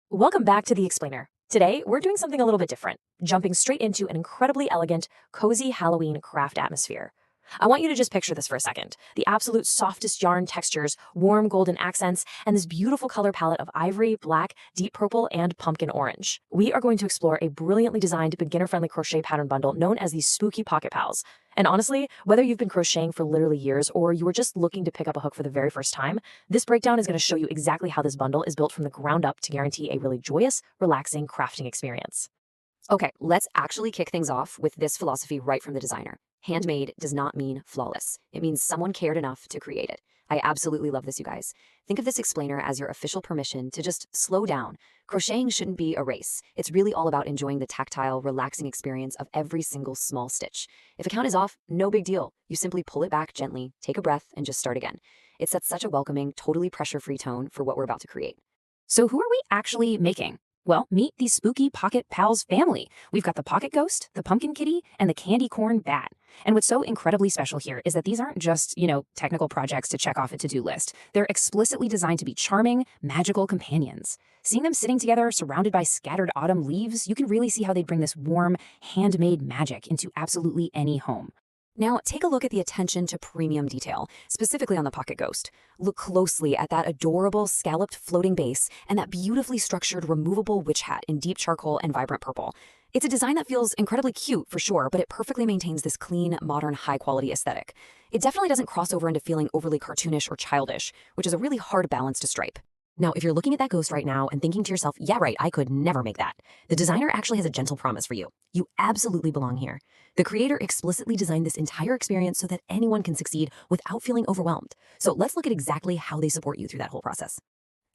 Welcome back to The Explainer. Today, we're doing something a little bit different, jumping straight into an incredibly elegant, cozy Halloween craft atmosphere. I want you to just picture this for a second. The absolute softest yarn textures, warm golden accents, and this beautiful color palette of ivory, black, deep purple, and pumpkin orange. We are going to explore a brilliantly designed, beginner-friendly crochet pattern bundle known as these spooky pocket pals. And honestly, whether you've been crocheting for literally years or you were just looking to pick up a hook for the very first time, this breakdown is going to show you exactly how this bundle is built from the ground up to guarantee a really joyous, relaxing crafting experience. Okay, let's actually kick things off with this philosophy right from the designer. Handmade does not mean flawless. It means someone cared enough to create it. I absolutely love this, you guys. Think of this explainer as your official permission to just slow down. Crocheting shouldn't be a race. It's really all about enjoying the tactile, relaxing experience of every single small stitch. If a count is off, no big deal. You simply pull it back gently, take a breath, and just start again. It sets such a welcoming, totally pressure-free tone for what we're about to create. So who are we actually making? Well, meet the spooky Pocket Pals family. We've got the Pocket Ghost, the Pumpkin Kitty, and the Candy Corn Bat. And what's so incredibly special here is that these aren't just, technical projects to check off a to-do list. They're explicitly designed to be charming, magical companions. Seeing them sitting together, surrounded by scattered autumn leaves, you can really see how they'd bring this warm, handmade magic into absolutely any home. Now, take a look at the attention to premium detail, specifically on the Pocket Ghost. Look closely at that adorable scalloped floating base and that beautifully structured removable witch hat in deep charcoal and vibrant purple. It's a design that feels incredibly cute, for sure, but it perfectly maintains this clean, modern, high-quality aesthetic. It definitely doesn't cross over into feeling overly cartoonish or childish, which is a really hard balance to strike. Now, if you're looking at that ghost right now and thinking to yourself, yeah, right, I could never make that, the designer actually has a gentle promise for you. You absolutely belong here. The creator explicitly designed this entire experience so that anyone can succeed without feeling overwhelmed. So let's look at exactly how they support you through that whole process.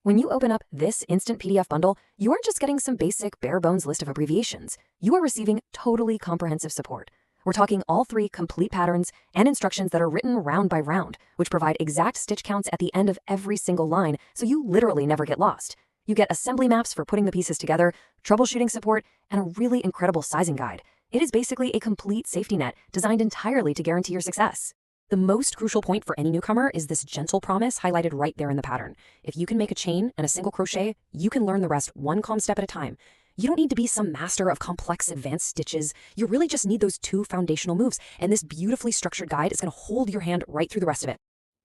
When you open up this instant PDF bundle, you aren't just getting some basic, bare-bones list of abbreviations. You are receiving totally comprehensive support. We're talking all 3 complete patterns and instructions that are written round by round, which provide exact stitch counts at the end of every single line, so you literally never get lost. You get assembly maps for putting the pieces together, troubleshooting support, and a really incredible sizing guide. It is basically a complete safety net designed entirely to guarantee your success. The most crucial point for any newcomer is this gentle promise highlighted right there in the pattern. If you can make a chain and a single crochet, you can learn the rest one calm step at a time. You don't need to be some master of complex advanced stitches. You really just need those 2 foundational moves, and this beautifully structured guide is going to hold your hand right through the rest of it.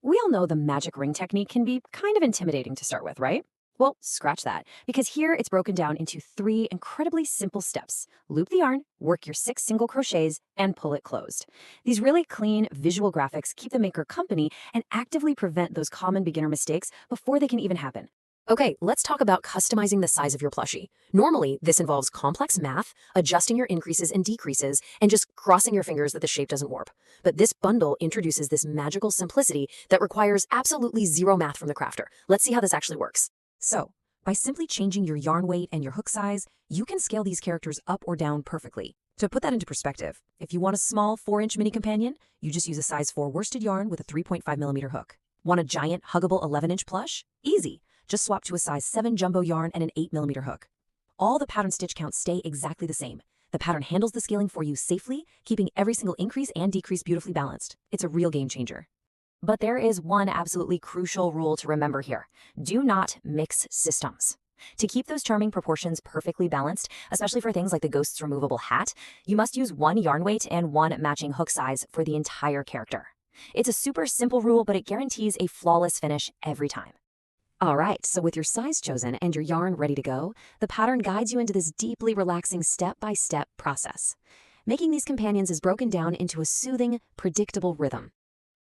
We all know the magic ring technique can be kind of intimidating to start with, right? Well, scratch that, because here it's broken down into 3 incredibly simple steps. Loop the yarn, work your 6 single crochets, and pull it closed. These really clean visual graphics keep the maker company and actively prevent those common beginner mistakes before they can even happen. Okay, let's talk about customizing the size of your plushie. Normally, this involves complex math, adjusting your increases and decreases, and just crossing your fingers that the shape doesn't warp. But this bundle introduces this magical simplicity that requires absolutely zero math from the crafter. Let's see how this actually works. So, by simply changing your yarn weight and your hook size, you can scale these characters up or down perfectly. To put that into perspective, if you want a small 4-inch mini companion, you just use a size 4 worsted yarn with a 3.5mm hook. Want a giant, huggable 11-inch plush? Easy. Just swap to a size 7 jumbo yarn and an 8mm hook. All the pattern stitch counts stay exactly the same. The pattern handles the scaling for you safely, keeping every single increase and decrease beautifully balanced. It's a real game changer. But there is one absolutely crucial rule to remember here. Do not mix systems. To keep those charming proportions perfectly balanced, especially for things like the ghost's removable hat, you must use 1 yarn weight and 1 matching hook size for the entire character. It's a super simple rule, but it guarantees a flawless finish every time. Alright, so with your size chosen and your yarn ready to go, the pattern guides you into this deeply relaxing step-by-step process. Making these companions is broken down into a soothing, predictable rhythm.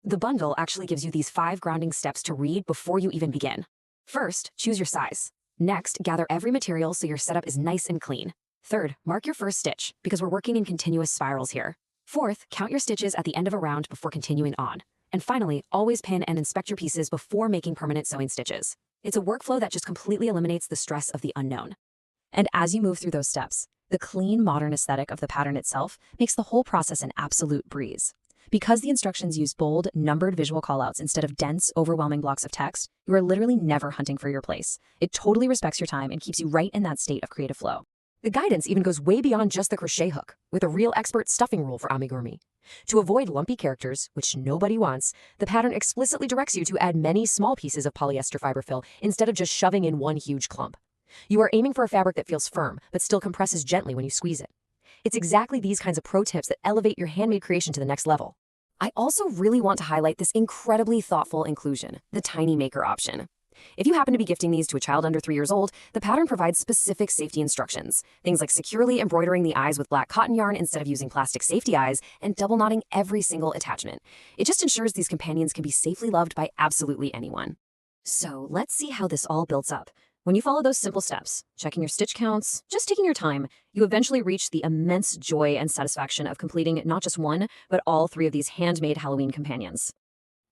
The bundle actually gives you these 5 grounding steps to read before you even begin. First, choose your size. Next, gather every material so your setup is nice and clean. Third, mark your first stitch, because we're working in continuous spirals here. Fourth, count your stitches at the end of a round before continuing on. And finally, always pin and inspect your pieces before making permanent sewing stitches. It's a workflow that just completely eliminates the stress of the unknown. And as you move through those steps, the clean, modern aesthetic of the pattern itself makes the whole process an absolute breeze. Because the instructions use bold, numbered visual callouts instead of dense, overwhelming blocks of text, you are literally never hunting for your place. It totally respects your time and keeps you right in that state of creative flow. The guidance even goes way beyond just the crochet hook, with a real expert stuffing rule for Amigurumi. To avoid lumpy characters, which nobody wants, the pattern explicitly directs you to add many small pieces of polyester fiber fill instead of just shoving in one huge clump. You are aiming for a fabric that feels firm, but still compresses gently when you squeeze it. It's exactly these kinds of pro tips that elevate your handmade creation to the next level. I also really want to highlight this incredibly thoughtful inclusion, the tiny maker option. If you happen to be gifting these to a child under 3 years old, the pattern provides specific safety instructions. Things like securely embroidering the eyes with black cotton yarn instead of using plastic safety eyes, and double knotting every single attachment. It just ensures these companions can be safely loved by absolutely anyone. So let's see how this all builds up. When you follow those simple steps, checking your stitch counts, just taking your time, you eventually reach the immense joy and satisfaction of completing not just one, but all 3 of these handmade Halloween companions.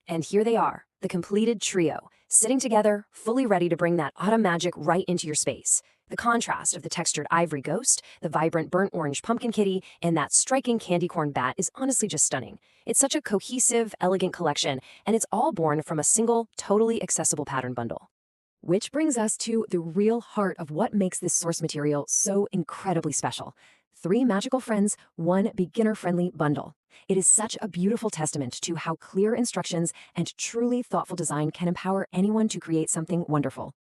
And here they are, the completed trio, sitting together, fully ready to bring that autumn magic right into your space. The contrast of the textured ivory ghost, the vibrant burnt orange pumpkin kitty, and that striking candy corn bat is honestly just stunning. It's such a cohesive, elegant collection, and it's all born from a single, totally accessible pattern bundle. Which brings us to the real heart of what makes this source material so incredibly special. 3 magical friends, 1 beginner-friendly bundle. It is such a beautiful testament to how clear instructions and truly thoughtful design can empower anyone to create something wonderful.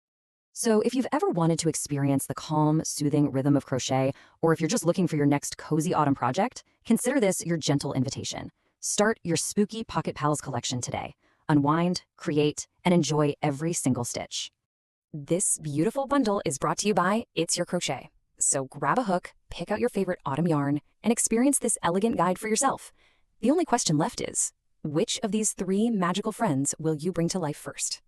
So if you've ever wanted to experience the calm, soothing rhythm of crochet, or if you're just looking for your next cozy autumn project, consider this your gentle invitation. Start your Spooky Pocket Pals collection today. Unwind, create, and enjoy every single stitch. This beautiful bundle is brought to you by It's Your Crochet. So grab a hook, pick out your favorite autumn yarn, and experience this elegant guide for yourself. The only question left is, which of these 3 magical friends will you bring to life first?